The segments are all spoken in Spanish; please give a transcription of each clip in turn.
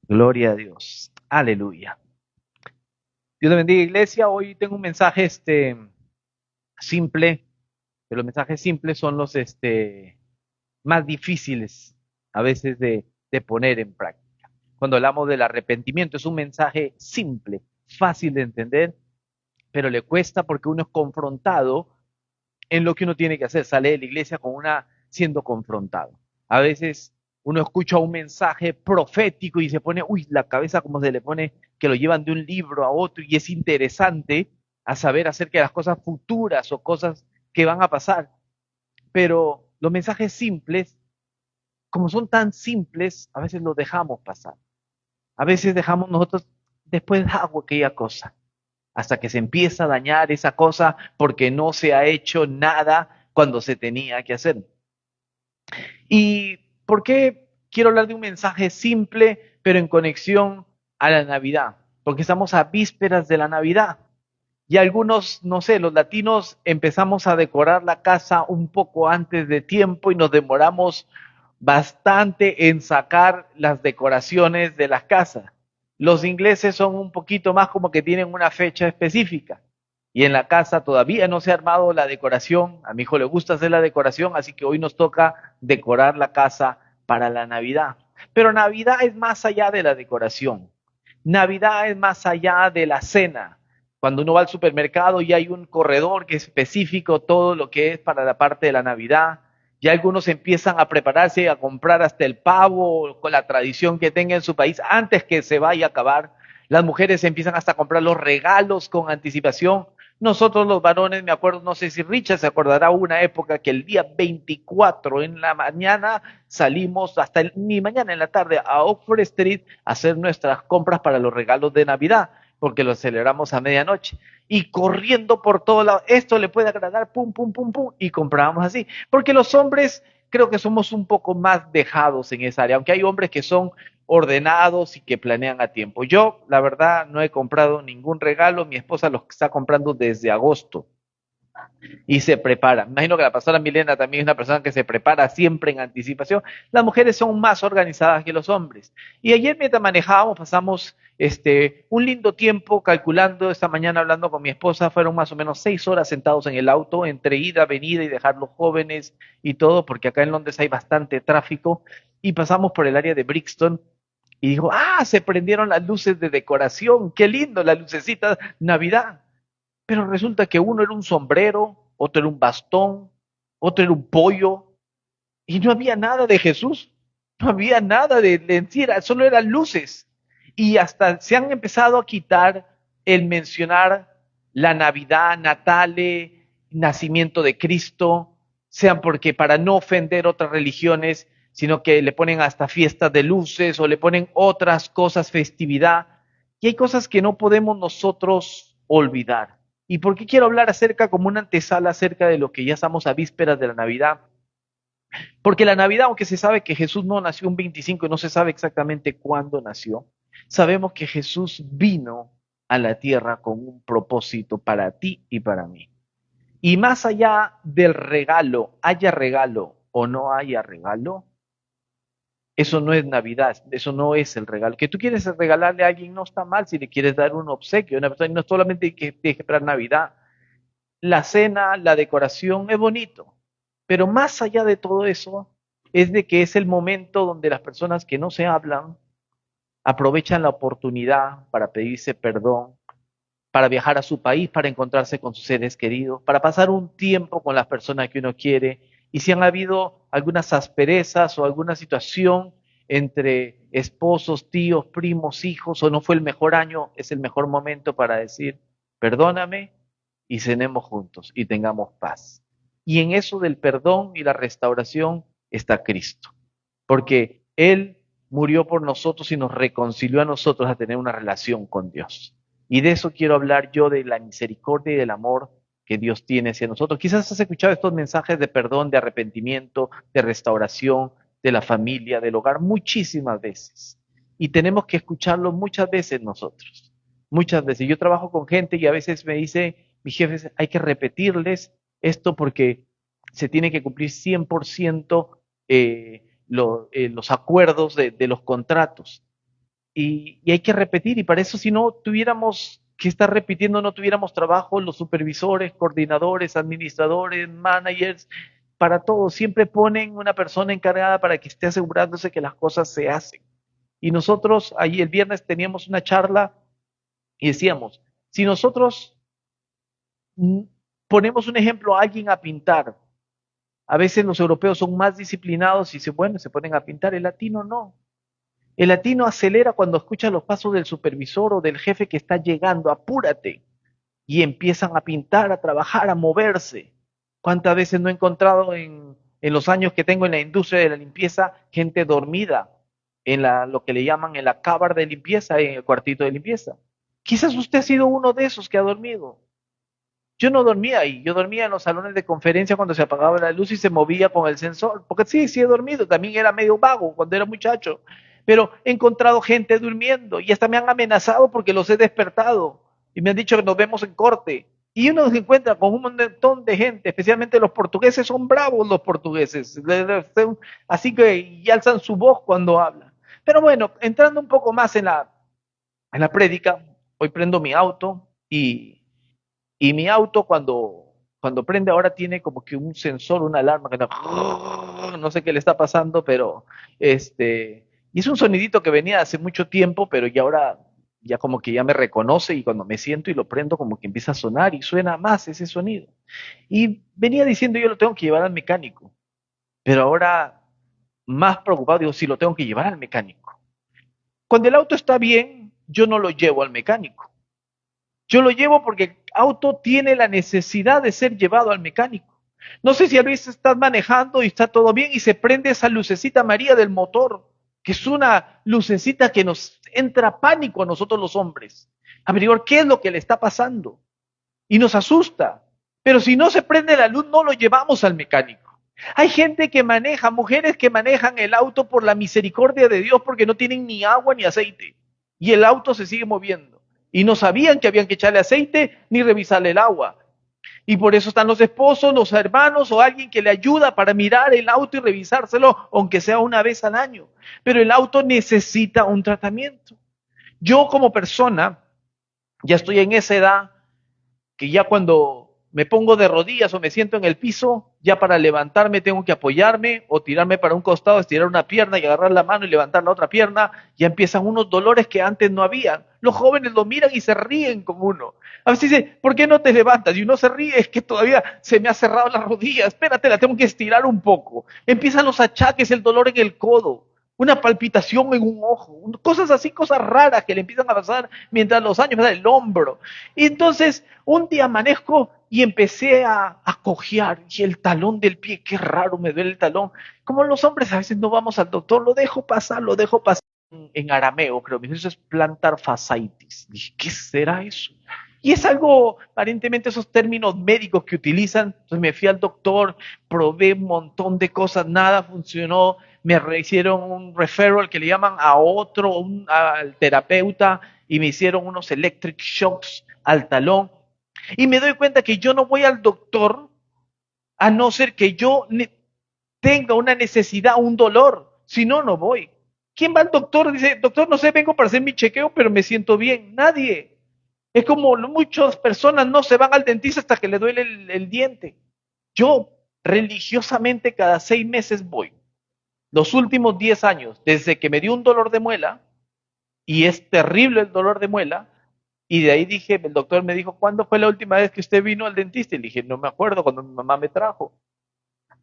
Gloria a Dios. Aleluya. Dios te bendiga, iglesia. Hoy tengo un mensaje simple, pero los mensajes simples son los más difíciles a veces de poner en práctica. Cuando hablamos del arrepentimiento, es un mensaje simple, fácil de entender, pero le cuesta porque uno es confrontado en lo que uno tiene que hacer. Sale de la iglesia con siendo confrontado. A veces uno escucha un mensaje profético y se pone, uy, la cabeza como se le pone, que lo llevan de un libro a otro y es interesante a saber acerca de las cosas futuras o cosas que van a pasar. Pero los mensajes simples, como son tan simples, a veces los dejamos pasar. A veces dejamos nosotros, después hago aquella cosa, hasta que se empieza a dañar esa cosa porque no se ha hecho nada cuando se tenía que hacer. ¿Y por qué quiero hablar de un mensaje simple, pero en conexión a la Navidad? Porque estamos a vísperas de la Navidad. Y algunos, no sé, los latinos empezamos a decorar la casa un poco antes de tiempo y nos demoramos bastante en sacar las decoraciones de las casas. Los ingleses son un poquito más como que tienen una fecha específica. Y en la casa todavía no se ha armado la decoración. A mi hijo le gusta hacer la decoración, así que hoy nos toca decorar la casa para la Navidad. Pero Navidad es más allá de la decoración. Navidad es más allá de la cena. Cuando uno va al supermercado y hay un corredor que es específico todo lo que es para la parte de la Navidad. Ya algunos empiezan a prepararse a comprar hasta el pavo con la tradición que tenga en su país antes que se vaya a acabar. Las mujeres empiezan hasta a comprar los regalos con anticipación. Nosotros los varones, me acuerdo, no sé si Richard se acordará una época que el día 24 en la mañana salimos hasta ni mañana en la tarde a Oxford Street a hacer nuestras compras para los regalos de Navidad, porque los celebramos a medianoche. Y corriendo por todo lado, esto le puede agradar, pum, pum, pum, pum, y comprábamos así. Porque los hombres creo que somos un poco más dejados en esa área, aunque hay hombres que son ordenados y que planean a tiempo. Yo, la verdad, no he comprado ningún regalo, mi esposa los está comprando desde agosto y se prepara. Me imagino que la pastora Milena también es una persona que se prepara siempre en anticipación. Las mujeres son más organizadas que los hombres. Y ayer mientras manejábamos pasamos un lindo tiempo calculando, esta mañana hablando con mi esposa, fueron más o menos 6 horas sentados en el auto, entre ida, venida y dejar los jóvenes y todo, porque acá en Londres hay bastante tráfico, y pasamos por el área de Brixton, y dijo, se prendieron las luces de decoración, qué lindo, las lucecitas Navidad. Pero resulta que uno era un sombrero, otro era un bastón, otro era un pollo, y no había nada de Jesús, no había nada de encierra, solo eran luces. Y hasta se han empezado a quitar el mencionar la Navidad, Natale, nacimiento de Cristo, sean porque para no ofender otras religiones, sino que le ponen hasta fiestas de luces o le ponen otras cosas, festividad. Y hay cosas que no podemos nosotros olvidar. ¿Y por qué quiero hablar acerca, como una antesala, acerca de lo que ya estamos a vísperas de la Navidad? Porque la Navidad, aunque se sabe que Jesús no nació un 25 y no se sabe exactamente cuándo nació, sabemos que Jesús vino a la tierra con un propósito para ti y para mí. Y más allá del regalo, haya regalo o no haya regalo, eso no es Navidad, eso no es el regalo. Que tú quieres regalarle a alguien no está mal si le quieres dar un obsequio a una persona, y no solamente que tienes que esperar Navidad. La cena, la decoración es bonito, pero más allá de todo eso, es de que es el momento donde las personas que no se hablan aprovechan la oportunidad para pedirse perdón, para viajar a su país, para encontrarse con sus seres queridos, para pasar un tiempo con las personas que uno quiere. Y si han habido algunas asperezas o alguna situación entre esposos, tíos, primos, hijos, o no fue el mejor año, es el mejor momento para decir, perdóname y cenemos juntos y tengamos paz. Y en eso del perdón y la restauración está Cristo, porque Él murió por nosotros y nos reconcilió a nosotros a tener una relación con Dios. Y de eso quiero hablar yo, de la misericordia y del amor que Dios tiene hacia nosotros. Quizás has escuchado estos mensajes de perdón, de arrepentimiento, de restauración, de la familia, del hogar, muchísimas veces. Y tenemos que escucharlo muchas veces nosotros. Muchas veces. Yo trabajo con gente y a veces me dice mis jefes, hay que repetirles esto porque se tiene que cumplir 100% los acuerdos de los contratos. y hay que repetir, y para eso si no tuviéramos que estar repitiendo, no tuviéramos trabajo, los supervisores, coordinadores, administradores, managers, para todo, siempre ponen una persona encargada para que esté asegurándose que las cosas se hacen. Y nosotros, ahí el viernes teníamos una charla y decíamos, si nosotros mm, ponemos un ejemplo a alguien a pintar, a veces los europeos son más disciplinados y bueno, se ponen a pintar, el latino no. El latino acelera cuando escucha los pasos del supervisor o del jefe que está llegando, apúrate. Y empiezan a pintar, a trabajar, a moverse. ¿Cuántas veces no he encontrado en los años que tengo en la industria de la limpieza gente dormida en lo que le llaman en la cámara de limpieza, en el cuartito de limpieza? Quizás usted ha sido uno de esos que ha dormido. Yo no dormía ahí, yo dormía en los salones de conferencia cuando se apagaba la luz y se movía con el sensor, porque sí he dormido, también era medio vago cuando era muchacho, pero he encontrado gente durmiendo y hasta me han amenazado porque los he despertado y me han dicho que nos vemos en corte. Y uno se encuentra con un montón de gente, especialmente los portugueses, son bravos los portugueses, así que y alzan su voz cuando hablan. Pero bueno, entrando un poco más en la prédica, hoy prendo mi auto y mi auto cuando prende ahora tiene como que un sensor, una alarma, que no sé qué le está pasando, pero y es un sonidito que venía hace mucho tiempo, pero ya ahora ya como que ya me reconoce y cuando me siento y lo prendo como que empieza a sonar y suena más ese sonido. Y venía diciendo yo lo tengo que llevar al mecánico, pero ahora más preocupado digo, si lo tengo que llevar al mecánico. Cuando el auto está bien, yo no lo llevo al mecánico. Yo lo llevo porque el auto tiene la necesidad de ser llevado al mecánico. No sé si a veces estás manejando y está todo bien y se prende esa lucecita amarilla del motor, que es una lucecita que nos entra pánico a nosotros los hombres. Averiguar qué es lo que le está pasando. Y nos asusta. Pero si no se prende la luz, no lo llevamos al mecánico. Hay gente que maneja, mujeres que manejan el auto por la misericordia de Dios porque no tienen ni agua ni aceite. Y el auto se sigue moviendo. Y no sabían que habían que echarle aceite ni revisarle el agua. Y por eso están los esposos, los hermanos o alguien que le ayuda para mirar el auto y revisárselo, aunque sea una vez al año. Pero el auto necesita un tratamiento. Yo como persona, ya estoy en esa edad que ya cuando me pongo de rodillas o me siento en el piso, ya para levantarme tengo que apoyarme o tirarme para un costado, estirar una pierna y agarrar la mano y levantar la otra pierna, ya empiezan unos dolores que antes no habían. Los jóvenes lo miran y se ríen con uno. A veces dice, ¿por qué no te levantas? Y uno se ríe, es que todavía se me ha cerrado la rodilla, espérate, la tengo que estirar un poco. Empiezan los achaques, el dolor en el codo, una palpitación en un ojo, cosas así, cosas raras que le empiezan a pasar mientras los años, ¿verdad? El hombro. Y entonces un día amanezco y empecé a cojear y el talón del pie, qué raro, me duele el talón. Como los hombres a veces no vamos al doctor, lo dejo pasar en arameo, creo, eso es plantar fasciitis. Dije, ¿qué será eso? Y es algo, aparentemente esos términos médicos que utilizan, entonces me fui al doctor, probé un montón de cosas, nada funcionó, me hicieron un referral que le llaman a otro, al terapeuta, y me hicieron unos electric shocks al talón, y me doy cuenta que yo no voy al doctor a no ser que yo tenga una necesidad, un dolor, si no, no voy. ¿Quién va al doctor? Dice, doctor, no sé, vengo para hacer mi chequeo, pero me siento bien. Nadie. Es como muchas personas no se van al dentista hasta que le duele el diente. Yo religiosamente cada 6 meses voy. Los últimos 10 años, desde que me dio un dolor de muela, y es terrible el dolor de muela, y de ahí dije, el doctor me dijo, ¿cuándo fue la última vez que usted vino al dentista? Y le dije, no me acuerdo, cuando mi mamá me trajo.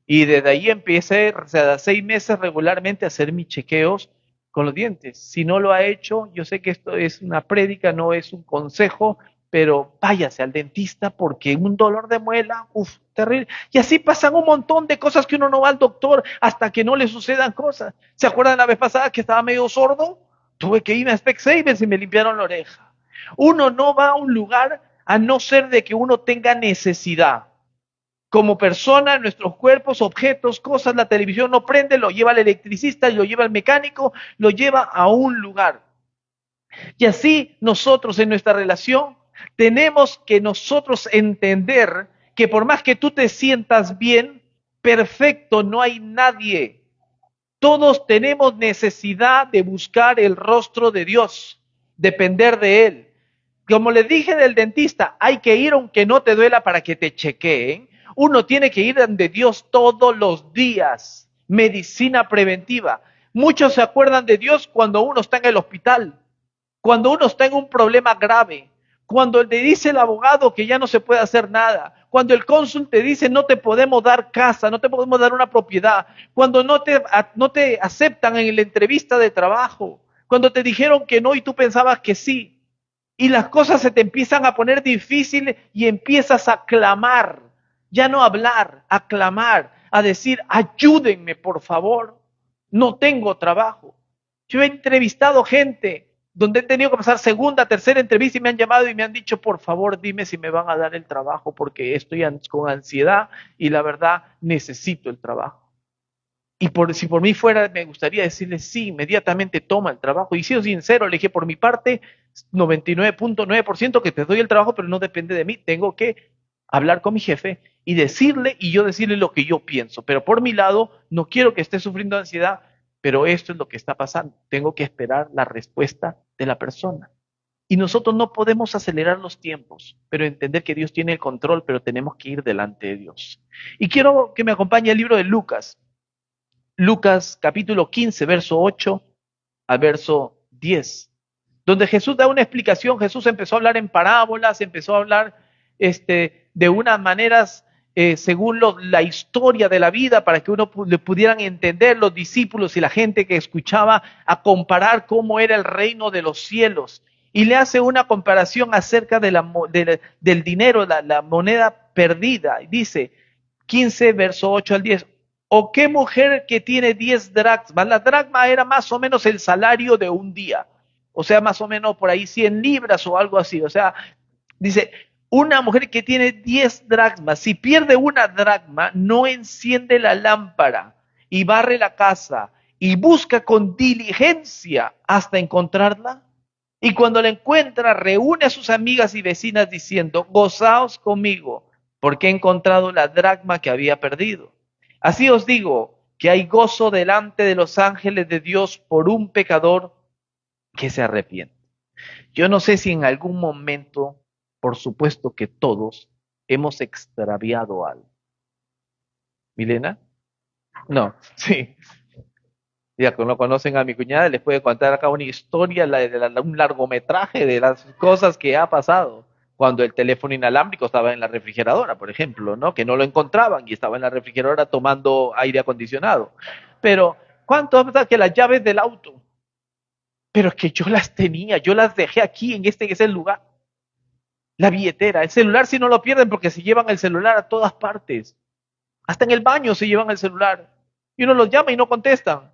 Y desde ahí empecé, o sea, a 6 meses regularmente a hacer mis chequeos con los dientes. Si no lo ha hecho, yo sé que esto es una prédica, no es un consejo, pero váyase al dentista porque un dolor de muela, uff, terrible. Y así pasan un montón de cosas que uno no va al doctor hasta que no le sucedan cosas. ¿Se acuerdan la vez pasada que estaba medio sordo? Tuve que irme a Specsavers y me limpiaron la oreja. Uno no va a un lugar a no ser de que uno tenga necesidad. Como persona, nuestros cuerpos, objetos, cosas, la televisión no prende, lo lleva el electricista, lo lleva el mecánico, lo lleva a un lugar. Y así nosotros en nuestra relación tenemos que nosotros entender que por más que tú te sientas bien, perfecto, no hay nadie. Todos tenemos necesidad de buscar el rostro de Dios, depender de Él. Como les dije del dentista, hay que ir aunque no te duela para que te chequeen. Uno tiene que ir donde Dios todos los días. Medicina preventiva. Muchos se acuerdan de Dios cuando uno está en el hospital, cuando uno está en un problema grave, cuando le dice el abogado que ya no se puede hacer nada, cuando el cónsul te dice no te podemos dar casa, no te podemos dar una propiedad, cuando no te aceptan en la entrevista de trabajo, cuando te dijeron que no y tú pensabas que sí. Y las cosas se te empiezan a poner difíciles y empiezas a clamar, ya no hablar, a clamar, a decir, ayúdenme por favor, no tengo trabajo. Yo he entrevistado gente donde he tenido que pasar segunda, tercera entrevista y me han llamado y me han dicho, por favor, dime si me van a dar el trabajo porque estoy con ansiedad y la verdad necesito el trabajo. Y si por mí fuera, me gustaría decirle sí, inmediatamente toma el trabajo. Y sido sincero, le dije, por mi parte, 99.9% que te doy el trabajo, pero no depende de mí. Tengo que hablar con mi jefe y decirle, y yo decirle lo que yo pienso. Pero por mi lado, no quiero que esté sufriendo ansiedad, pero esto es lo que está pasando. Tengo que esperar la respuesta de la persona. Y nosotros no podemos acelerar los tiempos, pero entender que Dios tiene el control, pero tenemos que ir delante de Dios. Y quiero que me acompañe el libro de Lucas. Lucas capítulo 15, verso 8 al verso 10, donde Jesús da una explicación. Jesús empezó a hablar en parábolas, empezó a hablar de unas maneras según la historia de la vida para que uno le pudieran entender los discípulos y la gente que escuchaba a comparar cómo era el reino de los cielos. Y le hace una comparación acerca del dinero, la moneda perdida. Dice 15, verso 8 al 10. ¿O qué mujer que tiene 10 dracmas? La dracma era más o menos el salario de un día. O sea, más o menos por ahí 100 libras o algo así. O sea, dice, una mujer que tiene 10 dracmas, si pierde una dracma, no enciende la lámpara y barre la casa y busca con diligencia hasta encontrarla. Y cuando la encuentra, reúne a sus amigas y vecinas diciendo, gozaos conmigo, porque he encontrado la dracma que había perdido. Así os digo que hay gozo delante de los ángeles de Dios por un pecador que se arrepiente. Yo no sé si en algún momento, por supuesto que todos, hemos extraviado algo. ¿Milena? No, sí. Ya que no conocen a mi cuñada, les puede contar acá una historia, un largometraje de las cosas que ha pasado cuando el teléfono inalámbrico estaba en la refrigeradora, por ejemplo, ¿no? Que no lo encontraban y estaba en la refrigeradora tomando aire acondicionado. Pero, ¿cuánto pasa que las llaves del auto? Pero es que yo las tenía, yo las dejé aquí en ese lugar. La billetera, el celular si no lo pierden porque se llevan el celular a todas partes. Hasta en el baño se llevan el celular. Y uno los llama y no contestan.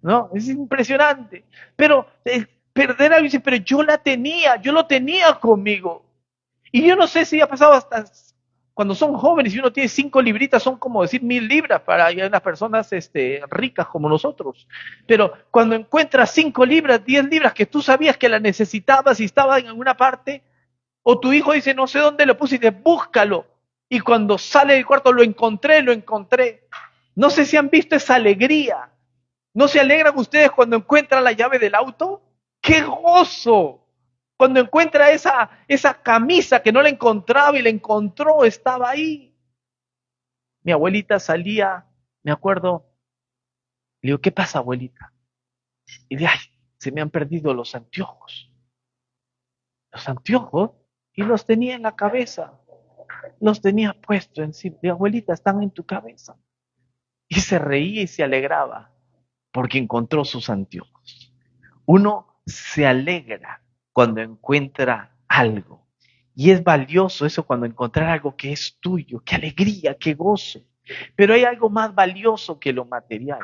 ¿No? Es impresionante. Pero perder algo, dice, pero yo lo tenía conmigo. Y yo no sé si ha pasado hasta cuando son jóvenes y uno tiene 5 libritas, son como decir 1000 libras para las personas ricas como nosotros. Pero cuando encuentras 5 libras, 10 libras que tú sabías que las necesitabas y estaba en alguna parte, o tu hijo dice, no sé dónde lo puse, y dice, búscalo. Y cuando sale del cuarto, lo encontré. No sé si han visto esa alegría. ¿No se alegran ustedes cuando encuentran la llave del auto? ¡Qué gozo! Cuando encuentra esa camisa que no la encontraba y la encontró, estaba ahí. Mi abuelita salía, me acuerdo, le digo, ¿qué pasa, abuelita? Y le ay, se me han perdido los anteojos. ¿Los anteojos? Y los tenía en la cabeza. Los tenía puestos encima. Le digo, abuelita, están en tu cabeza. Y se reía y se alegraba porque encontró sus anteojos. Uno se alegra cuando encuentra algo. Y es valioso eso cuando encontrar algo que es tuyo. Qué alegría, qué gozo. Pero hay algo más valioso que lo material.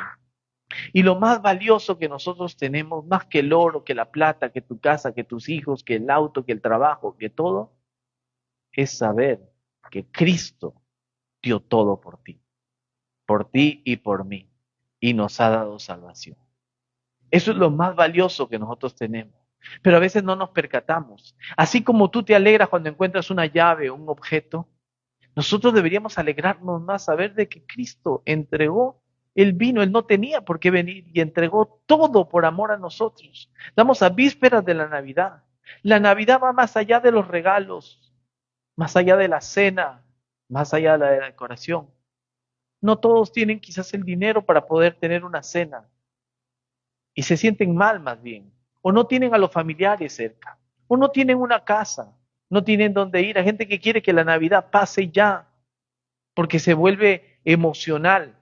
Y lo más valioso que nosotros tenemos, más que el oro, que la plata, que tu casa, que tus hijos, que el auto, que el trabajo, que todo, es saber que Cristo dio todo por ti y por mí, y nos ha dado salvación. Eso es lo más valioso que nosotros tenemos. Pero a veces no nos percatamos. Así como tú te alegras cuando encuentras una llave o un objeto, nosotros deberíamos alegrarnos más saber de que Cristo entregó Él vino, Él no tenía por qué venir y entregó todo por amor a nosotros. Estamos a vísperas de la Navidad. La Navidad va más allá de los regalos, más allá de la cena, más allá de la decoración. No todos tienen quizás el dinero para poder tener una cena y se sienten mal más bien. O no tienen a los familiares cerca. O no tienen una casa. No tienen dónde ir. Hay gente que quiere que la Navidad pase ya porque se vuelve emocional.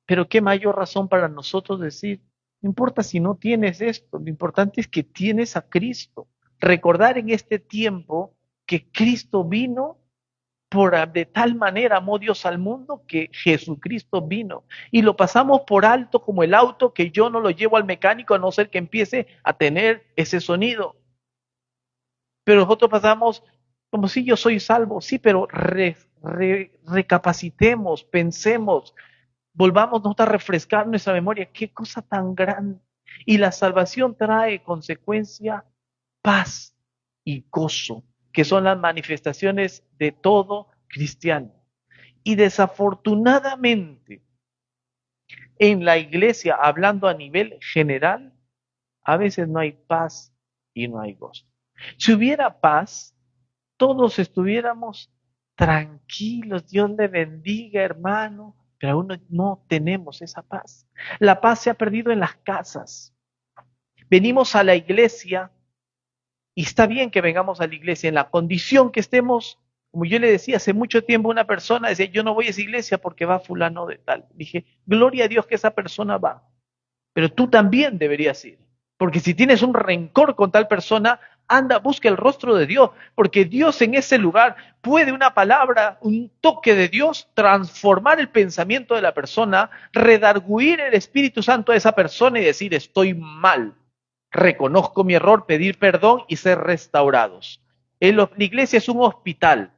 Pero qué mayor razón para nosotros decir, no importa si no tienes esto, lo importante es que tienes a Cristo. Recordar en este tiempo que Cristo vino de tal manera amó Dios al mundo que Jesucristo vino. Y lo pasamos por alto como el auto que yo no lo llevo al mecánico a no ser que empiece a tener ese sonido. Pero nosotros pasamos como si yo soy salvo. Sí, pero recapacitemos, pensemos, volvamos a refrescar nuestra memoria. Qué cosa tan grande. Y la salvación trae consecuencia, paz y gozo, que son las manifestaciones de todo cristiano. Y desafortunadamente, en la iglesia, hablando a nivel general, a veces no hay paz y no hay gozo. Si hubiera paz, todos estuviéramos tranquilos, Dios le bendiga, hermano, pero aún no tenemos esa paz. La paz se ha perdido en las casas. Venimos a la iglesia y está bien que vengamos a la iglesia en la condición que estemos. Como yo le decía hace mucho tiempo a una persona, decía, yo no voy a esa iglesia porque va fulano de tal. Dije, gloria a Dios que esa persona va, pero tú también deberías ir. Porque si tienes un rencor con tal persona, anda, busca el rostro de Dios, porque Dios en ese lugar puede una palabra, un toque de Dios, transformar el pensamiento de la persona, redarguir el Espíritu Santo a esa persona y decir, estoy mal, reconozco mi error, pedir perdón y ser restaurados. La iglesia es un hospital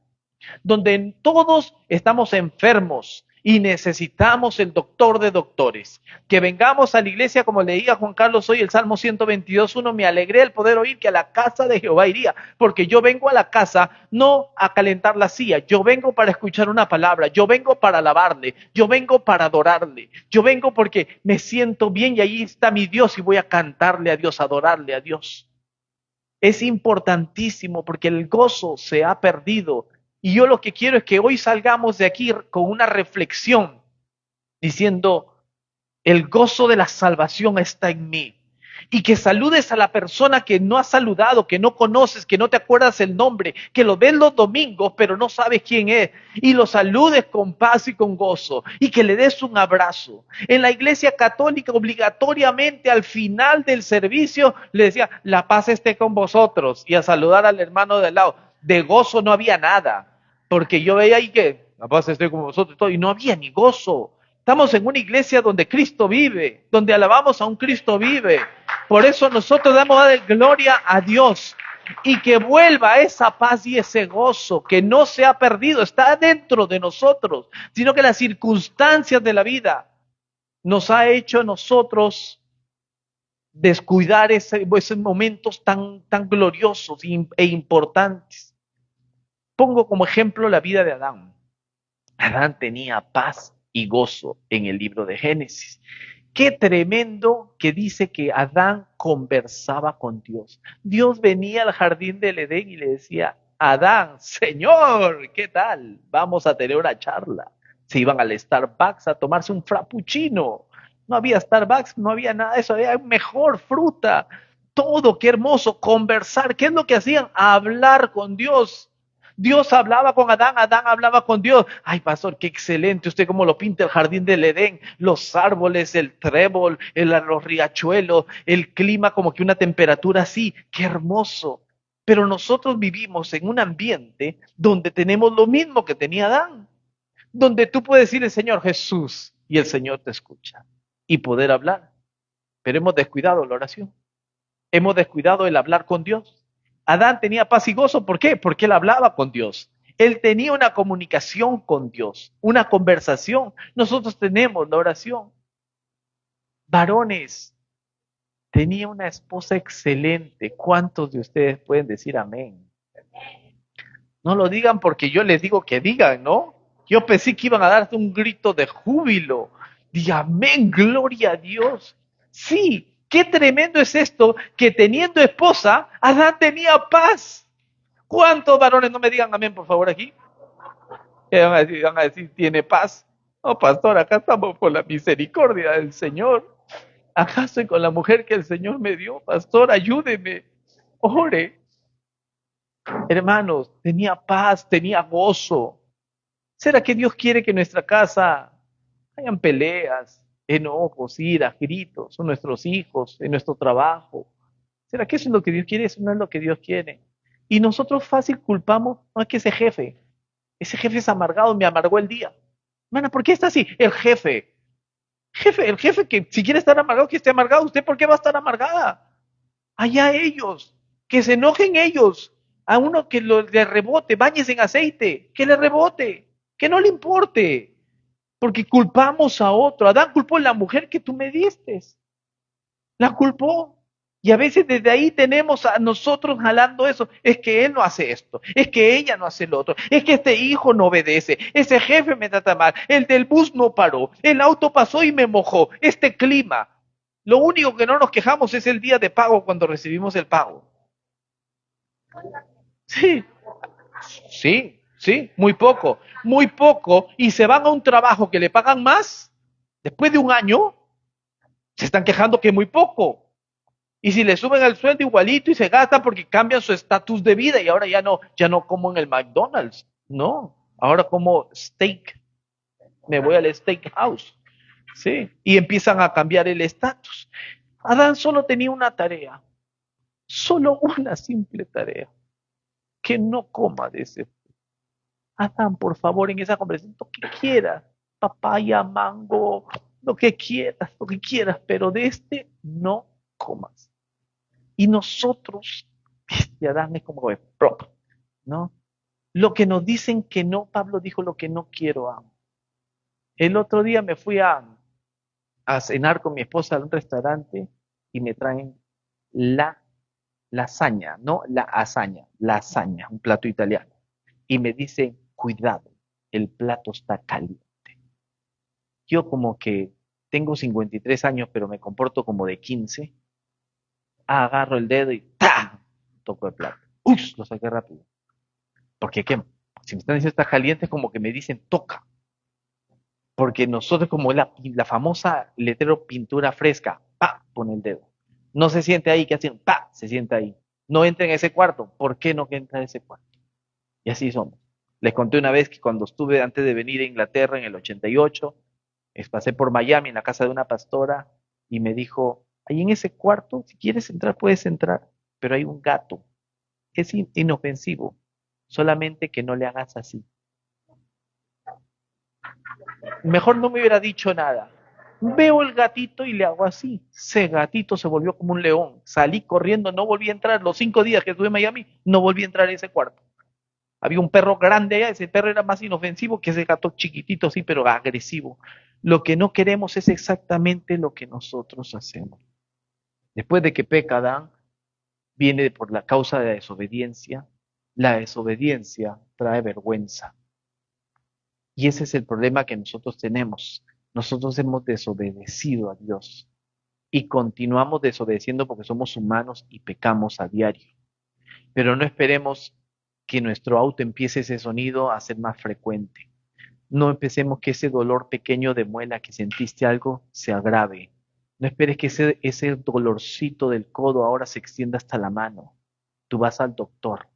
donde todos estamos enfermos y necesitamos el doctor de doctores. Que vengamos a la iglesia, como leía Juan Carlos hoy el Salmo 122:1, me alegré el poder oír que a la casa de Jehová iría, porque yo vengo a la casa no a calentar la silla, yo vengo para escuchar una palabra, yo vengo para alabarle, yo vengo para adorarle, yo vengo porque me siento bien y ahí está mi Dios y voy a cantarle a Dios, adorarle a Dios. Es importantísimo porque el gozo se ha perdido. Y yo lo que quiero es que hoy salgamos de aquí con una reflexión diciendo, el gozo de la salvación está en mí. Y que saludes a la persona que no has saludado, que no conoces, que no te acuerdas el nombre, que lo ves los domingos, pero no sabes quién es. Y lo saludes con paz y con gozo. Y que le des un abrazo. En la iglesia católica, obligatoriamente al final del servicio, le decía, la paz esté con vosotros. Y a saludar al hermano de al lado. De gozo no había nada. Porque yo veía ahí que la paz esté con vosotros y no había ni gozo. Estamos en una iglesia donde Cristo vive, donde alabamos a un Cristo vive. Por eso nosotros damos gloria a Dios y que vuelva esa paz y ese gozo que no se ha perdido, está dentro de nosotros, sino que las circunstancias de la vida nos ha hecho a nosotros descuidar esos momentos tan gloriosos e importantes. Pongo como ejemplo la vida de Adán. Adán tenía paz y gozo en el libro de Génesis. Qué tremendo que dice que Adán conversaba con Dios. Dios venía al jardín del Edén y le decía, Adán, Señor, ¿qué tal? Vamos a tener una charla. Se iban al Starbucks a tomarse un frappuccino. No había Starbucks, no había nada de eso, había mejor fruta. Todo, qué hermoso, conversar. ¿Qué es lo que hacían? Hablar con Dios. Dios hablaba con Adán, Adán hablaba con Dios. Ay, pastor, qué excelente, usted cómo lo pinta el jardín del Edén, los árboles, el trébol, los riachuelos, el clima como que una temperatura así, qué hermoso. Pero nosotros vivimos en un ambiente donde tenemos lo mismo que tenía Adán, donde tú puedes decirle, Señor Jesús, y el Señor te escucha, y poder hablar. Pero hemos descuidado la oración, hemos descuidado el hablar con Dios. Adán tenía paz y gozo, ¿por qué? Porque él hablaba con Dios. Él tenía una comunicación con Dios, una conversación. Nosotros tenemos la oración. Varones, tenía una esposa excelente. ¿Cuántos de ustedes pueden decir amén? No lo digan porque yo les digo que digan, ¿no? Yo pensé que iban a darte un grito de júbilo. Di amén, gloria a Dios. Sí, qué tremendo es esto, que teniendo esposa, Adán tenía paz. ¿Cuántos varones no me digan amén, por favor, aquí? ¿Qué van a decir, tiene paz? No, pastor, acá estamos por la misericordia del Señor. Acá estoy con la mujer que el Señor me dio. Pastor, ayúdeme. Ore. Hermanos, tenía paz, tenía gozo. ¿Será que Dios quiere que en nuestra casa hayan peleas, enojos, iras, gritos, son nuestros hijos, en nuestro trabajo? ¿Será que eso es lo que Dios quiere? Eso no es lo que Dios quiere. Y nosotros fácil culpamos, no es que ese jefe es amargado, me amargó el día. Hermana, ¿por qué está así? El jefe que si quiere estar amargado, que esté amargado. ¿Usted por qué va a estar amargada? Allá ellos, que se enojen ellos. A uno que le rebote, bañes en aceite, que le rebote, que no le importe. Porque culpamos a otro. Adán culpó a la mujer que tú me diste. La culpó. Y a veces desde ahí tenemos a nosotros jalando eso. Es que él no hace esto. Es que ella no hace lo otro. Es que este hijo no obedece. Ese jefe me trata mal. El del bus no paró. El auto pasó y me mojó. Este clima. Lo único que no nos quejamos es el día de pago cuando recibimos el pago. Sí, sí, muy poco. Muy poco. Y se van a un trabajo que le pagan más. Después de un año, se están quejando que muy poco. Y si le suben el sueldo igualito y se gastan porque cambian su estatus de vida y ahora ya no como en el McDonald's, no, ahora como steak, me voy al steakhouse, ¿sí? Y empiezan a cambiar el estatus. Adán solo tenía una tarea, solo una simple tarea, que no coma de ese. Adán, por favor, en esa conversación, lo que quieras, papaya, mango, lo que quieras, pero de este no comas. Y nosotros, y Adán es como de prop, ¿no? Lo que nos dicen que no, Pablo dijo lo que no quiero amo. El otro día me fui a cenar con mi esposa a un restaurante y me traen la lasaña, no la hazaña, lasaña, un plato italiano. Y me dicen, cuidado, el plato está caliente. Yo como que tengo 53 años, pero me comporto como de 15. Agarro el dedo y ¡ta! Toco el plato. ¡Uy! Lo saqué rápido. Porque ¿qué? Si me están diciendo está caliente, es como que me dicen toca. Porque nosotros, como la famosa letrero pintura fresca, ¡pa! Pone el dedo. No se siente ahí, ¿qué hacen? ¡Pa! Se siente ahí. No entra en ese cuarto. ¿Por qué no entra en ese cuarto? Y así somos. Les conté una vez que cuando estuve antes de venir a Inglaterra en el 88, pasé por Miami en la casa de una pastora y me dijo, ahí en ese cuarto, si quieres entrar, puedes entrar, pero hay un gato. Es inofensivo, solamente que no le hagas así. Mejor no me hubiera dicho nada. Veo el gatito y le hago así. Ese gatito se volvió como un león. Salí corriendo, no volví a entrar. Los 5 días que estuve en Miami, no volví a entrar a ese cuarto. Había un perro grande allá, ese perro era más inofensivo que ese gato chiquitito, sí, pero agresivo. Lo que no queremos es exactamente lo que nosotros hacemos. Después de que peca Adán, viene por la causa de la desobediencia. La desobediencia trae vergüenza. Y ese es el problema que nosotros tenemos. Nosotros hemos desobedecido a Dios y continuamos desobedeciendo porque somos humanos y pecamos a diario. Pero no esperemos que nuestro auto empiece ese sonido a ser más frecuente. No empecemos que ese dolor pequeño de muela que sentiste algo se agrave. No esperes que ese dolorcito del codo ahora se extienda hasta la mano. Tú vas al doctor.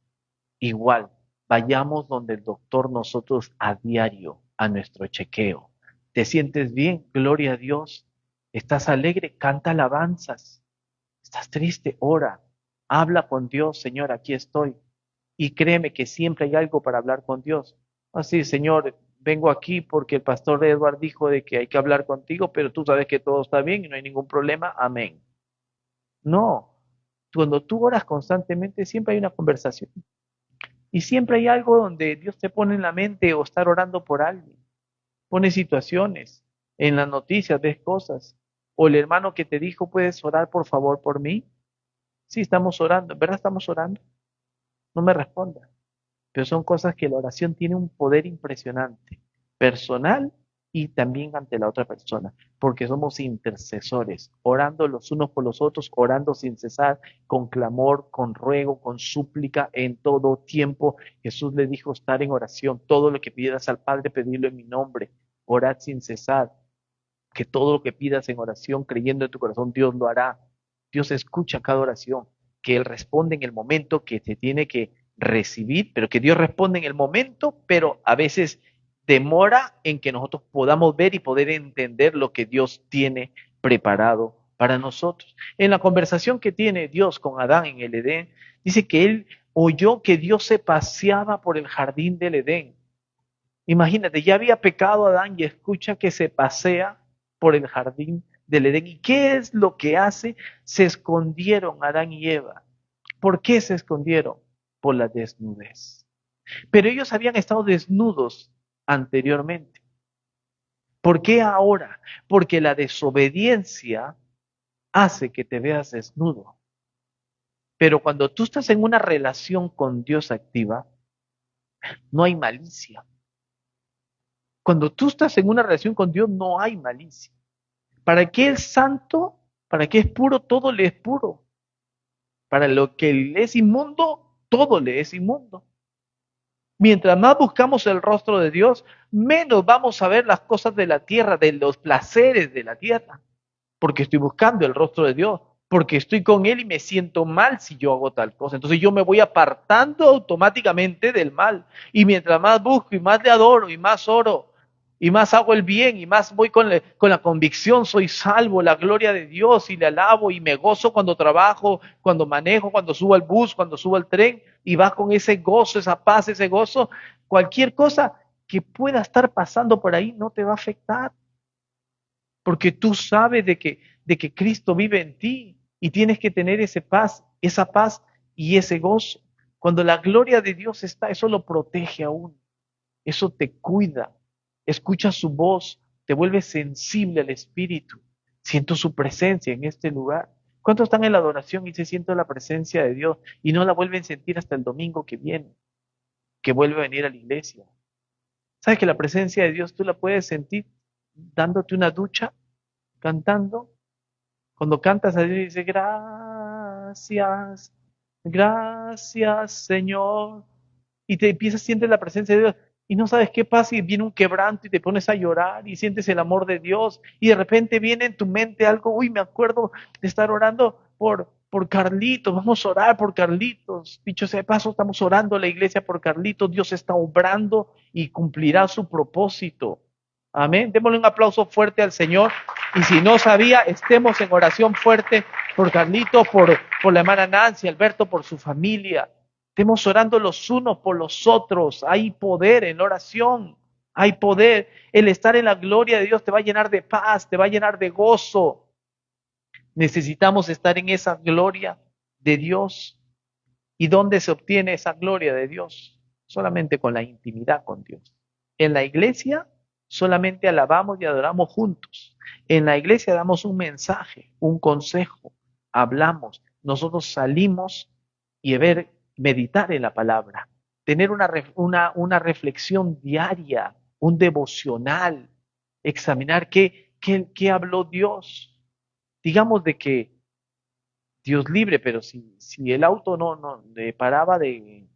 Igual, vayamos donde el doctor nosotros a diario, a nuestro chequeo. ¿Te sientes bien? Gloria a Dios. ¿Estás alegre? Canta alabanzas. ¿Estás triste? Ora. Habla con Dios, Señor, aquí estoy. Y créeme que siempre hay algo para hablar con Dios. Así, Señor, vengo aquí porque el pastor Edward dijo de que hay que hablar contigo, pero tú sabes que todo está bien y no hay ningún problema. Amén. No. Cuando tú oras constantemente, siempre hay una conversación. Y siempre hay algo donde Dios te pone en la mente o estar orando por alguien. Pone situaciones. En las noticias ves cosas. O el hermano que te dijo, ¿puedes orar por favor por mí? Sí, estamos orando. ¿En verdad estamos orando? No me responda. Pero son cosas que la oración tiene un poder impresionante. Personal y también ante la otra persona, porque somos intercesores, orando los unos por los otros, orando sin cesar, con clamor, con ruego, con súplica en todo tiempo. Jesús le dijo estar en oración, todo lo que pidas al Padre, pedirlo en mi nombre, orad sin cesar, que todo lo que pidas en oración, creyendo en tu corazón, Dios lo hará. Dios escucha cada oración, que Él responde en el momento que se tiene que recibir, pero que Dios responde en el momento, pero a veces demora en que nosotros podamos ver y poder entender lo que Dios tiene preparado para nosotros. En la conversación que tiene Dios con Adán en el Edén, dice que él oyó que Dios se paseaba por el jardín del Edén. Imagínate, ya había pecado Adán y escucha que se pasea por el jardín del Edén. ¿Y qué es lo que hace? Se escondieron Adán y Eva. ¿Por qué se escondieron? Por la desnudez. Pero ellos habían estado desnudos anteriormente. ¿Por qué ahora? Porque la desobediencia hace que te veas desnudo. Pero cuando tú estás en una relación con Dios activa, no hay malicia. Cuando tú estás en una relación con Dios, no hay malicia. Para que es santo, para que es puro, todo le es puro. Para lo que le es inmundo, todo le es inmundo. Mientras más buscamos el rostro de Dios, menos vamos a ver las cosas de la tierra, de los placeres de la tierra. Porque estoy buscando el rostro de Dios, porque estoy con Él y me siento mal si yo hago tal cosa. Entonces yo me voy apartando automáticamente del mal. Y mientras más busco y más le adoro y más oro y más hago el bien y más voy con la convicción, soy salvo, la gloria de Dios y le alabo y me gozo cuando trabajo, cuando manejo, cuando subo al bus, cuando subo al tren y vas con ese gozo, esa paz, ese gozo, cualquier cosa que pueda estar pasando por ahí no te va a afectar porque tú sabes de que Cristo vive en ti y tienes que tener esa paz y ese gozo. Cuando la gloria de Dios está, eso lo protege aún, eso te cuida, escucha su voz, te vuelve sensible al Espíritu. Siento su presencia en este lugar. ¿Cuántos están en la adoración y se siente la presencia de Dios y no la vuelven a sentir hasta el domingo que viene, que vuelve a venir a la iglesia? ¿Sabes que la presencia de Dios tú la puedes sentir dándote una ducha, cantando? Cuando cantas a Dios y dices, gracias, gracias Señor. Y te empiezas, sientes la presencia de Dios y no sabes qué pasa y viene un quebranto y te pones a llorar y sientes el amor de Dios y de repente viene en tu mente algo, uy, me acuerdo de estar orando por Carlitos, vamos a orar por Carlitos. Dicho sea de paso, estamos orando a la iglesia por Carlitos, Dios está obrando y cumplirá su propósito. Amén. Démosle un aplauso fuerte al Señor. Y si no sabía, estemos en oración fuerte por Carlito, por la hermana Nancy, Alberto, por su familia. Estemos orando los unos por los otros. Hay poder en la oración. Hay poder. El estar en la gloria de Dios te va a llenar de paz, te va a llenar de gozo. Necesitamos estar en esa gloria de Dios. ¿Y dónde se obtiene esa gloria de Dios? Solamente con la intimidad con Dios. En la iglesia solamente alabamos y adoramos juntos. En la iglesia damos un mensaje, un consejo, hablamos. Nosotros salimos y ver, meditar en la palabra, tener una reflexión diaria, un devocional, examinar qué habló Dios. Digamos de que Dios libre, pero si el auto no paraba de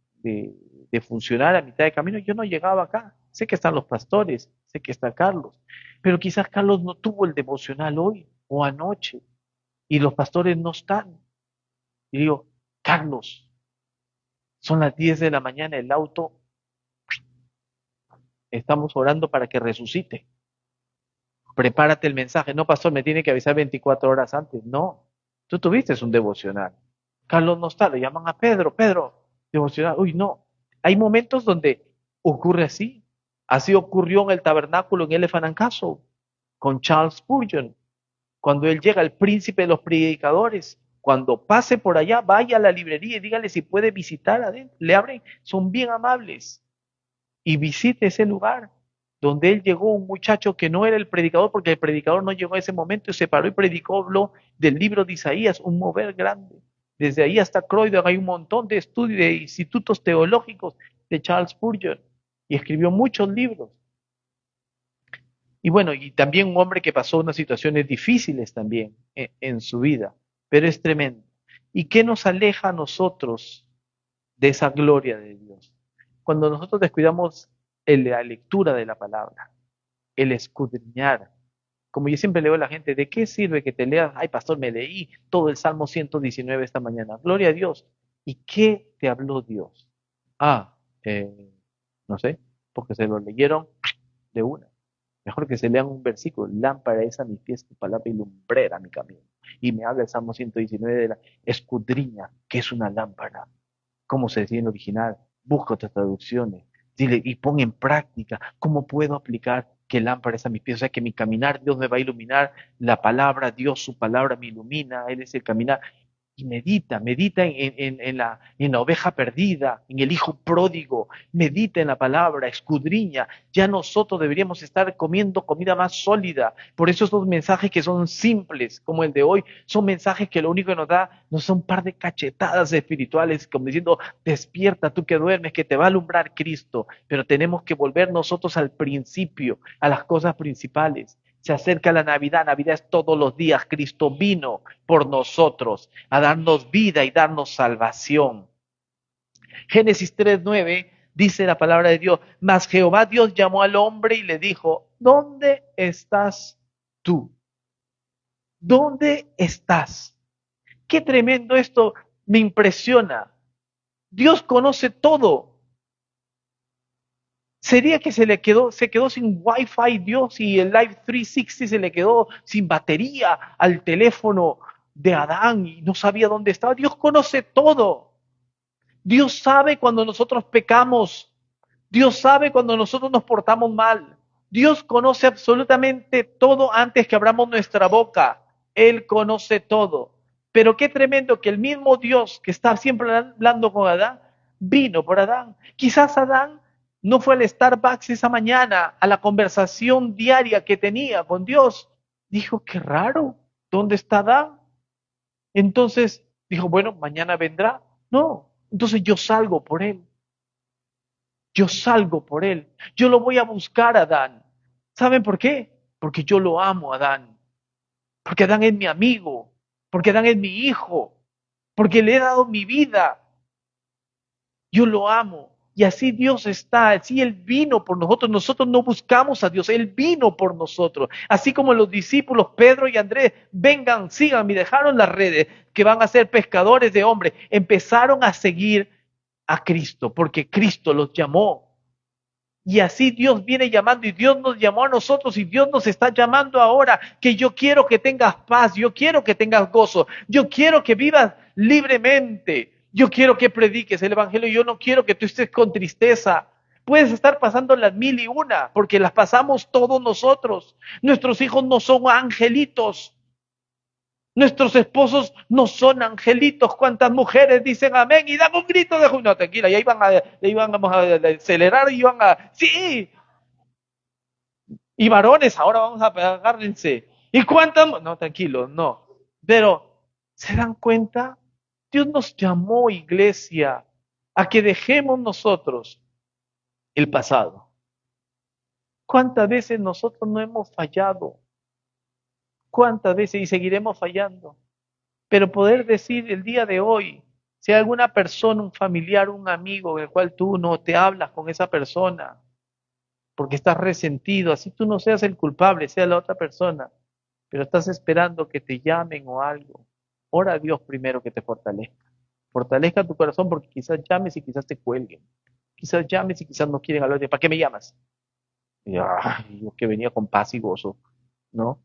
funcionar a mitad de camino, yo no llegaba acá. Sé que están los pastores, sé que está Carlos, pero quizás Carlos no tuvo el devocional hoy o anoche y los pastores no están. Y digo, Carlos, son las 10 de la mañana, el auto, estamos orando para que resucite. Prepárate el mensaje. No, pastor, me tiene que avisar 24 horas antes. No, tú tuviste un devocional. Carlos no está, le llaman a Pedro, Pedro, devocional. Uy, no. Hay momentos donde ocurre así. Así ocurrió en el tabernáculo en Elephant and Castle con Charles Spurgeon. Cuando él llega, el príncipe de los predicadores, cuando pase por allá, vaya a la librería y dígale si puede visitar adentro. Le abren, son bien amables. Y visite ese lugar donde él llegó, un muchacho que no era el predicador, porque el predicador no llegó a ese momento, y se paró y predicó, habló del libro de Isaías, un mover grande. Desde ahí hasta Croydon hay un montón de estudios, de institutos teológicos de Charles Spurgeon, y escribió muchos libros. Y bueno, y también un hombre que pasó unas situaciones difíciles también en su vida, pero es tremendo. ¿Y qué nos aleja a nosotros de esa gloria de Dios? Cuando nosotros descuidamos la lectura de la palabra, el escudriñar. Como yo siempre leo a la gente, ¿de qué sirve que te leas? Ay, pastor, me leí todo el Salmo 119 esta mañana. Gloria a Dios. ¿Y qué te habló Dios? Ah, eh, no sé, porque se lo leyeron de una. Mejor que se lean un versículo. Lámpara es a mis pies tu palabra y lumbrera mi camino. Y me habla el Salmo 119 de la escudriña, que es una lámpara. ¿Cómo se decía en el original? Busca otras traducciones. Dile, y pon en práctica cómo puedo aplicar que lámpara es a mis pies. O sea, que mi caminar Dios me va a iluminar. La palabra, Dios, su palabra me ilumina. Él es el caminar. Y medita en la oveja perdida, en el hijo pródigo, medita en la palabra, escudriña. Ya nosotros deberíamos estar comiendo comida más sólida. Por eso estos mensajes que son simples, como el de hoy, son mensajes que lo único que nos da nos son un par de cachetadas espirituales, como diciendo, despierta tú que duermes, que te va a alumbrar Cristo. Pero tenemos que volver nosotros al principio, a las cosas principales. Se acerca la Navidad, Navidad es todos los días. Cristo vino por nosotros a darnos vida y darnos salvación. Génesis 3:9 dice la palabra de Dios, mas Jehová Dios llamó al hombre y le dijo, ¿dónde estás tú? ¿Dónde estás? Qué tremendo esto, me impresiona. Dios conoce todo. Sería que se quedó sin Wi-Fi Dios y el Live 360 se le quedó sin batería al teléfono de Adán y no sabía dónde estaba. Dios conoce todo. Dios sabe cuando nosotros pecamos. Dios sabe cuando nosotros nos portamos mal. Dios conoce absolutamente todo antes que abramos nuestra boca. Él conoce todo. Pero qué tremendo que el mismo Dios que está siempre hablando con Adán, vino por Adán. Quizás Adán no fue al Starbucks esa mañana, a la conversación diaria que tenía con Dios. Dijo, qué raro, ¿dónde está Adán? Entonces dijo, bueno, mañana vendrá. No, entonces yo salgo por él. Yo salgo por él. Yo lo voy a buscar a Adán. ¿Saben por qué? Porque yo lo amo a Adán. Porque Adán es mi amigo. Porque Adán es mi hijo. Porque le he dado mi vida. Yo lo amo. Y así Dios está, así Él vino por nosotros. Nosotros no buscamos a Dios, Él vino por nosotros. Así como los discípulos Pedro y Andrés, vengan, sigan, y dejaron las redes, que van a ser pescadores de hombres. Empezaron a seguir a Cristo, porque Cristo los llamó. Y así Dios viene llamando y Dios nos llamó a nosotros y Dios nos está llamando ahora que yo quiero que tengas paz, yo quiero que tengas gozo, yo quiero que vivas libremente, yo quiero que prediques el Evangelio, yo no quiero que tú estés con tristeza. Puedes estar pasando las mil y una, porque las pasamos todos nosotros. Nuestros hijos no son angelitos. Nuestros esposos no son angelitos. ¿Cuántas mujeres dicen amén y dan un grito de júbilo? No, tranquila, ya íbamos a acelerar y iban a, sí. Y varones, ahora vamos a agárrense. ¿Y cuántas? No, tranquilo, no. Pero, ¿se dan cuenta? Dios nos llamó, iglesia, a que dejemos nosotros el pasado. ¿Cuántas veces nosotros no hemos fallado? ¿Cuántas veces y seguiremos fallando? Pero poder decir el día de hoy, si hay alguna persona, un familiar, un amigo, en el cual tú no te hablas con esa persona, porque estás resentido, así tú no seas el culpable, sea la otra persona, pero estás esperando que te llamen o algo. Ora a Dios primero que te fortalezca. Fortalezca tu corazón porque quizás llames y quizás te cuelguen. Quizás llames y quizás no quieren hablar de, ¿para qué me llamas? Y, ay, yo que venía con paz y gozo. No,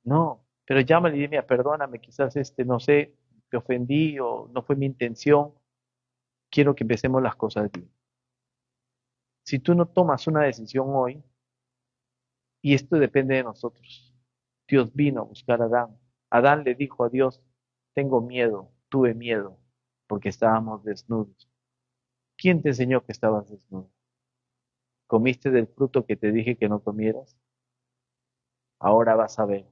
no, pero llámale y dime, perdóname, quizás no sé, te ofendí o no fue mi intención. Quiero que empecemos las cosas bien. Si tú no tomas una decisión hoy, y esto depende de nosotros, Dios vino a buscar a Adán. Adán le dijo a Dios, tengo miedo, tuve miedo, porque estábamos desnudos. ¿Quién te enseñó que estabas desnudo? ¿Comiste del fruto que te dije que no comieras? Ahora vas a ver.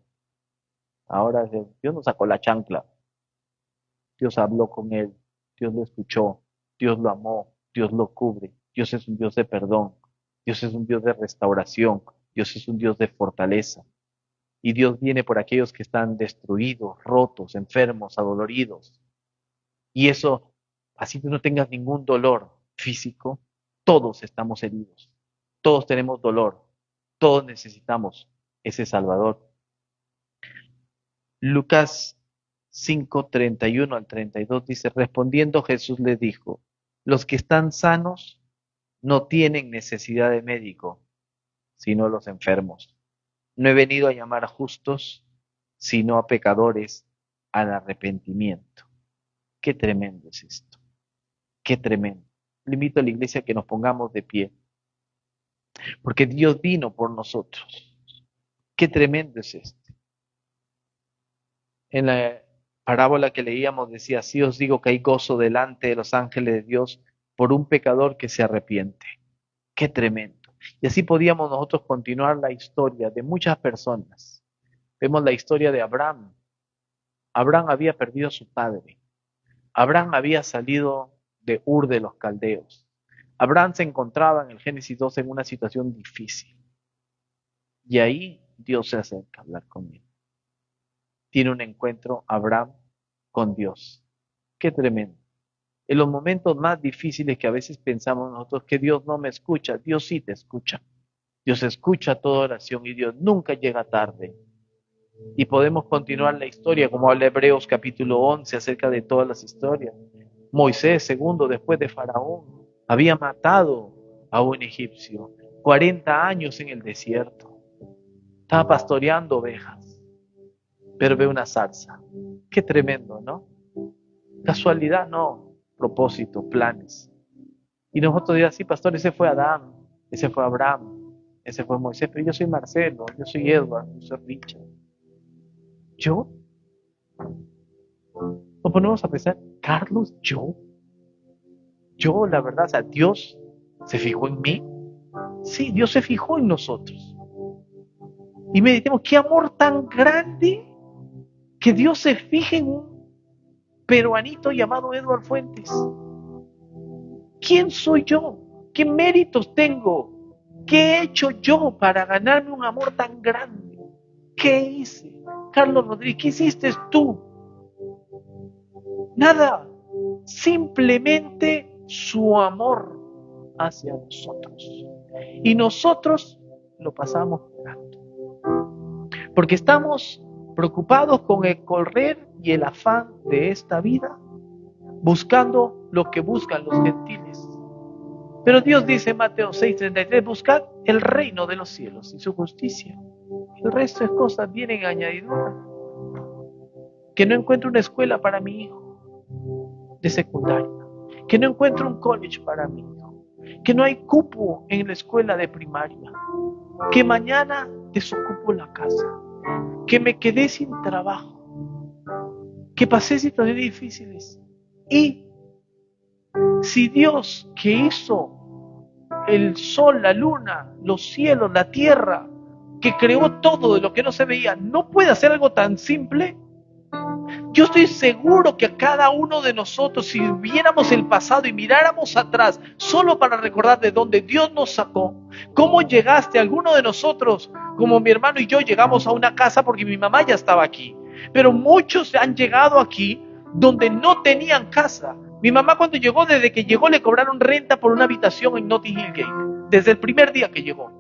Ahora Dios nos sacó la chancla. Dios habló con él. Dios lo escuchó. Dios lo amó. Dios lo cubre. Dios es un Dios de perdón. Dios es un Dios de restauración. Dios es un Dios de fortaleza. Y Dios viene por aquellos que están destruidos, rotos, enfermos, adoloridos. Y eso, así tú no tengas ningún dolor físico, todos estamos heridos. Todos tenemos dolor. Todos necesitamos ese Salvador. Lucas 5:31 al 32 dice, respondiendo Jesús les dijo, los que están sanos no tienen necesidad de médico, sino los enfermos. No he venido a llamar a justos, sino a pecadores al arrepentimiento. Qué tremendo es esto. Qué tremendo. Le invito a la iglesia a que nos pongamos de pie, porque Dios vino por nosotros. Qué tremendo es esto. En la parábola que leíamos decía, así os digo que hay gozo delante de los ángeles de Dios por un pecador que se arrepiente. Qué tremendo. Y así podíamos nosotros continuar la historia de muchas personas. Vemos la historia de Abraham. Abraham había perdido a su padre. Abraham había salido de Ur de los Caldeos. Abraham se encontraba en el Génesis 2 en una situación difícil. Y ahí Dios se acerca a hablar con él. Tiene un encuentro Abraham con Dios. Qué tremendo. En los momentos más difíciles que a veces pensamos nosotros que Dios no me escucha, Dios sí te escucha. Dios escucha toda oración y Dios nunca llega tarde. Y podemos continuar la historia como habla Hebreos capítulo 11 acerca de todas las historias. Moisés, segundo después de Faraón, había matado a un egipcio, 40 años en el desierto. Estaba pastoreando ovejas, pero ve una zarza. Qué tremendo, ¿no? Casualidad, no. Propósito, planes. Y nosotros dirán, sí, pastor, ese fue Adán, ese fue Abraham, ese fue Moisés, pero yo soy Marcelo, yo soy Edward, yo soy Richard. ¿Yo? Nos ponemos a pensar, Carlos, yo, la verdad, o sea, Dios se fijó en mí. Sí, Dios se fijó en nosotros. Y meditemos, qué amor tan grande que Dios se fije en un peruanito llamado Edward Fuentes. ¿Quién soy yo? ¿Qué méritos tengo? ¿Qué he hecho yo para ganarme un amor tan grande? ¿Qué hice? Carlos Rodríguez, ¿qué hiciste tú? Nada. Simplemente su amor hacia nosotros. Y nosotros lo pasamos por alto. Porque estamos preocupados con el correr y el afán de esta vida, buscando lo que buscan los gentiles. Pero Dios dice en Mateo 6:33, buscad el reino de los cielos y su justicia. El resto de cosas vienen añadiduras. Que no encuentro una escuela para mi hijo de secundaria. Que no encuentro un college para mi hijo. Que no hay cupo en la escuela de primaria. Que mañana desocupo la casa. Que me quedé sin trabajo. Que pasé situaciones difíciles. Y si Dios que hizo el sol, la luna, los cielos, la tierra, que creó todo de lo que no se veía, no puede hacer algo tan simple. Yo estoy seguro que a cada uno de nosotros, si viéramos el pasado y miráramos atrás, solo para recordar de dónde Dios nos sacó, cómo llegaste, alguno de nosotros, como mi hermano y yo, llegamos a una casa porque mi mamá ya estaba aquí, pero muchos han llegado aquí donde no tenían casa. Mi mamá cuando llegó, desde que llegó le cobraron renta por una habitación en Notting Hill Gate, desde el primer día que llegó.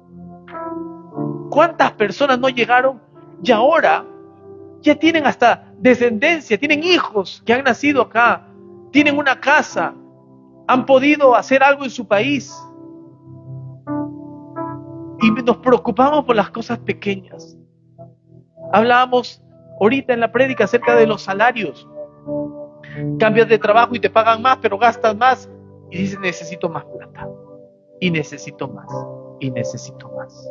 ¿Cuántas personas no llegaron y ahora ya tienen hasta descendencia, tienen hijos que han nacido acá, tienen una casa, han podido hacer algo en su país? Y nos preocupamos por las cosas pequeñas. Hablábamos ahorita en la prédica acerca de los salarios. Cambias de trabajo y te pagan más, pero gastas más. Y dices, necesito más plata. Y necesito más. Y necesito más.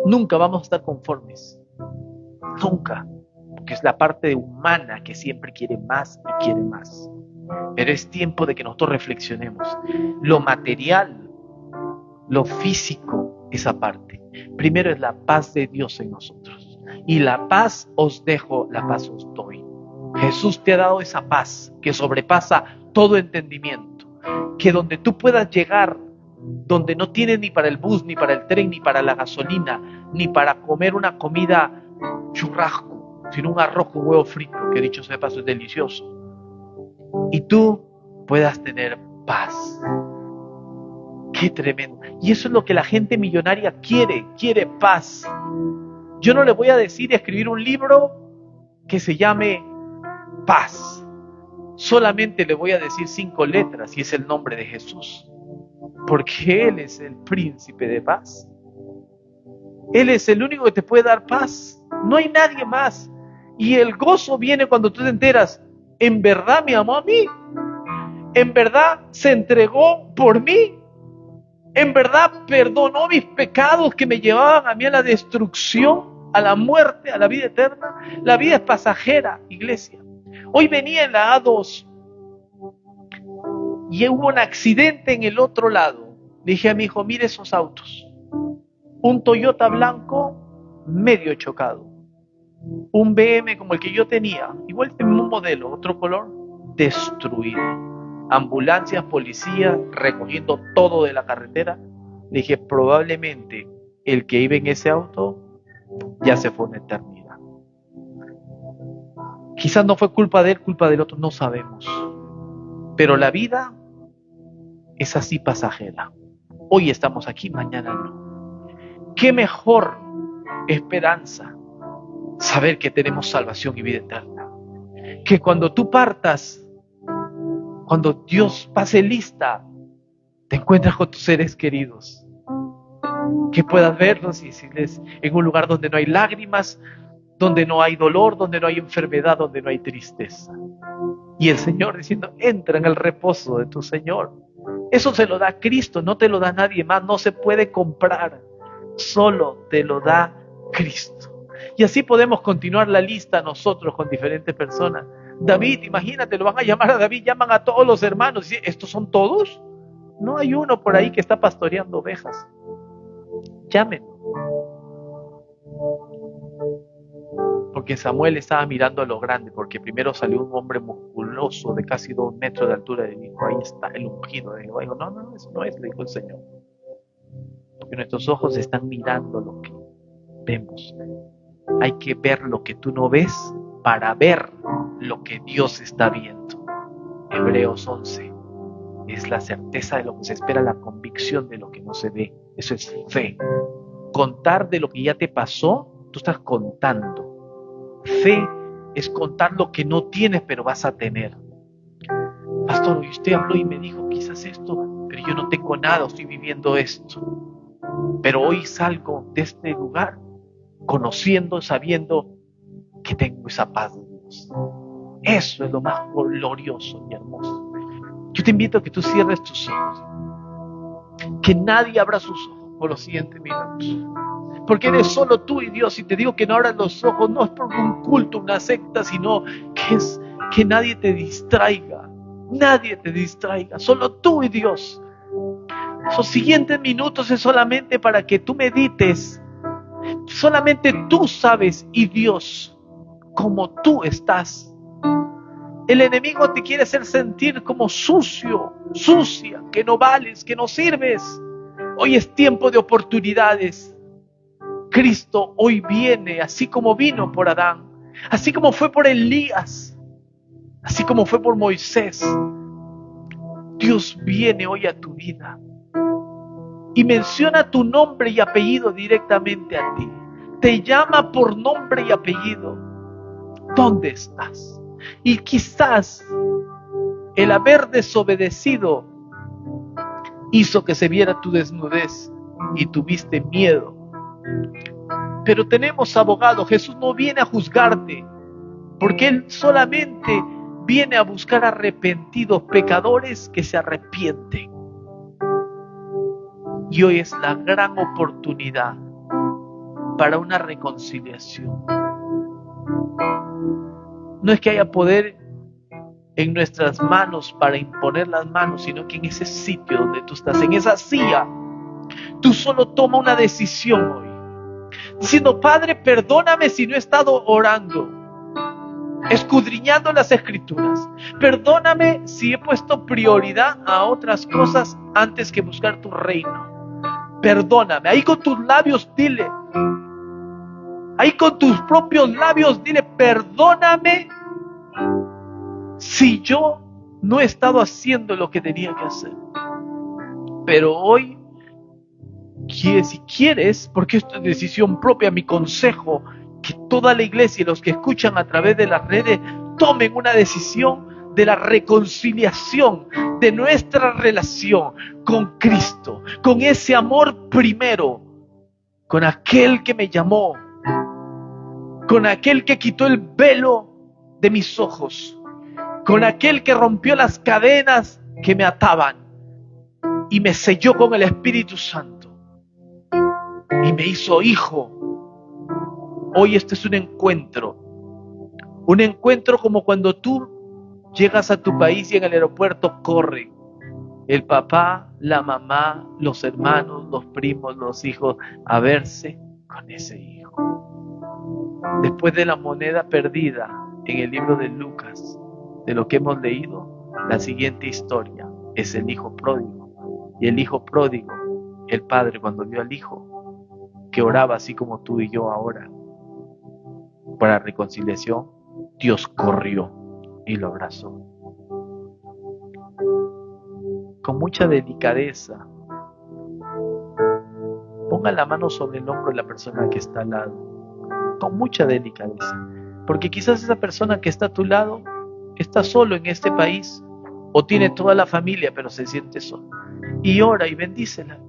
Nunca vamos a estar conformes. Nunca. Porque es la parte humana que siempre quiere más y quiere más. Pero es tiempo de que nosotros reflexionemos. Lo material, lo físico, esa parte. Primero es la paz de Dios en nosotros. Y la paz os dejo, la paz os doy. Jesús te ha dado esa paz que sobrepasa todo entendimiento. Que donde tú puedas llegar donde no tienes ni para el bus, ni para el tren, ni para la gasolina, ni para comer una comida churrasco, sino un arroz con huevo frito, que dicho sea de paso es delicioso, y tú puedas tener paz. ¡Qué tremendo! Y eso es lo que la gente millonaria quiere paz. Yo no le voy a decir escribir un libro que se llame Paz. Solamente le voy a decir 5 letras y es el nombre de Jesús. Porque Él es el príncipe de paz. Él es el único que te puede dar paz. No hay nadie más. Y el gozo viene cuando tú te enteras, en verdad me amó a mí. En verdad se entregó por mí. En verdad perdonó mis pecados que me llevaban a mí a la destrucción, a la muerte, a la vida eterna. La vida es pasajera, iglesia. Hoy venía en la A2 y hubo un accidente en el otro lado. Le dije a mi hijo, mire esos autos. Un Toyota blanco medio chocado. Un BM como el que yo tenía, igual el mismo modelo, otro color, destruido. Ambulancias, policías, recogiendo todo de la carretera. Le dije, probablemente el que iba en ese auto ya se fue en eternidad. Quizás no fue culpa de él, culpa del otro, no sabemos. Pero la vida es así pasajera. Hoy estamos aquí, mañana no. Qué mejor esperanza saber que tenemos salvación y vida eterna. Que cuando tú partas, cuando Dios pase lista, te encuentras con tus seres queridos. Que puedas verlos y decirles en un lugar donde no hay lágrimas, donde no hay dolor, donde no hay enfermedad, donde no hay tristeza. Y el Señor diciendo, entra en el reposo de tu Señor. Eso se lo da Cristo, no te lo da nadie más, no se puede comprar. Solo te lo da Cristo. Y así podemos continuar la lista nosotros con diferentes personas. David, imagínate, lo van a llamar a David, llaman a todos los hermanos. ¿Estos son todos? No hay uno por ahí que está pastoreando ovejas. Llámenlo. Porque Samuel estaba mirando a lo grande, porque primero salió un hombre musculoso de casi 2 metros de altura y dijo, ahí está el ungido de Jehová. No, eso no es, le dijo el Señor. Porque nuestros ojos están mirando lo que vemos. Hay que ver lo que tú no ves para ver lo que Dios está viendo. Hebreos 11 es la certeza de lo que se espera, la convicción de lo que no se ve. Eso es fe. Contar de lo que ya te pasó, tú estás contando. Fe es contar lo que no tienes pero vas a tener. Pastor, hoy usted habló y me dijo quizás esto, pero yo no tengo nada, estoy viviendo esto. Pero hoy salgo de este lugar conociendo, sabiendo que tengo esa paz de Dios. Eso es lo más glorioso y hermoso. Yo te invito a que tú cierres tus ojos, que nadie abra sus ojos por los siguientes minutos, porque eres solo tú y Dios. Y te digo que no abras los ojos, no es por un culto, una secta, sino que es que nadie te distraiga. Nadie te distraiga, solo tú y Dios. Esos siguientes minutos es solamente para que tú medites. Solamente tú sabes y Dios cómo tú estás. El enemigo te quiere hacer sentir como sucio, sucia, que no vales, que no sirves. Hoy es tiempo de oportunidades. Cristo hoy viene, así como vino por Adán, así como fue por Elías, así como fue por Moisés. Dios viene hoy a tu vida y menciona tu nombre y apellido directamente a ti. Te llama por nombre y apellido. ¿Dónde estás? Y quizás el haber desobedecido hizo que se viera tu desnudez y tuviste miedo. Pero tenemos abogado. Jesús no viene a juzgarte, porque Él solamente viene a buscar arrepentidos, pecadores que se arrepienten. Y hoy es la gran oportunidad para una reconciliación. No es que haya poder en nuestras manos para imponer las manos, sino que en ese sitio donde tú estás, en esa silla, tú solo toma una decisión hoy, diciendo: Padre, perdóname si no he estado orando. escudriñando las Escrituras. Perdóname si he puesto prioridad a otras cosas antes que buscar tu reino. Perdóname. Ahí con tus labios dile. Ahí con tus propios labios dile, perdóname si yo no he estado haciendo lo que tenía que hacer. Pero hoy, si quieres, porque esto es decisión propia, mi consejo, que toda la iglesia y los que escuchan a través de las redes tomen una decisión de la reconciliación de nuestra relación con Cristo, con ese amor primero, con aquel que me llamó, con aquel que quitó el velo de mis ojos, con aquel que rompió las cadenas que me ataban y me selló con el Espíritu Santo y me hizo hijo. Hoy este es un encuentro como cuando tú llegas a tu país y en el aeropuerto corren el papá, la mamá, los hermanos, los primos, los hijos a verse con ese hijo. Después de la moneda perdida en el libro de Lucas, de lo que hemos leído, la siguiente historia es el hijo pródigo. Y el hijo pródigo, el padre cuando vio al hijo, que oraba así como tú y yo ahora, para reconciliación, Dios corrió y lo abrazó. Con mucha delicadeza, ponga la mano sobre el hombro de la persona que está al lado. Con mucha delicadeza, porque quizás esa persona que está a tu lado está solo en este país o tiene toda la familia pero se siente solo, y ora y bendícela,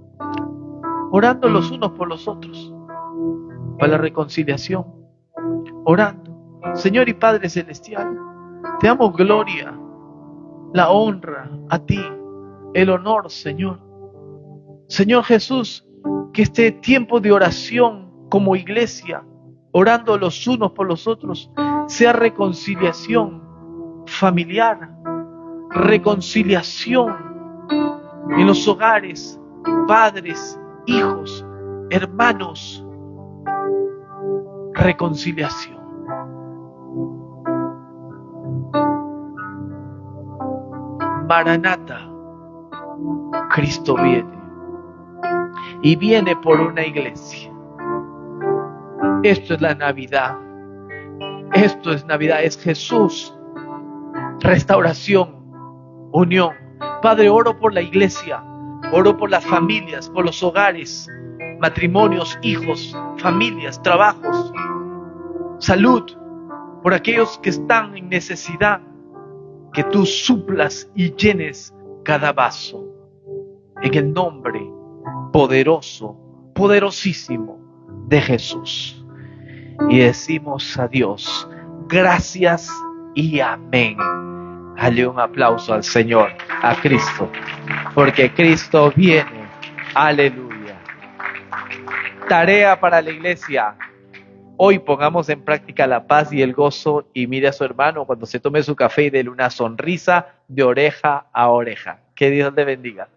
orando los unos por los otros para la reconciliación, orando. Señor y Padre Celestial, te damos gloria, la honra a ti, el honor, Señor Jesús, que este tiempo de oración como iglesia, orando los unos por los otros, sea reconciliación familiar, reconciliación en los hogares, padres, hijos, hermanos, reconciliación. Maranata, Cristo viene y viene por una iglesia. Esto es la Navidad. Esto es Navidad, es Jesús. Restauración, unión. Padre, oro por la iglesia, oro por las familias, por los hogares, matrimonios, hijos, familias, trabajos, salud, por aquellos que están en necesidad, que tú suplas y llenes cada vaso. En el nombre poderoso, poderosísimo de Jesús. Y decimos a Dios, gracias y amén. Dale un aplauso al Señor, a Cristo, porque Cristo viene. Aleluya. Tarea para la iglesia. Hoy pongamos en práctica la paz y el gozo, y mire a su hermano cuando se tome su café y déle una sonrisa de oreja a oreja. Que Dios le bendiga.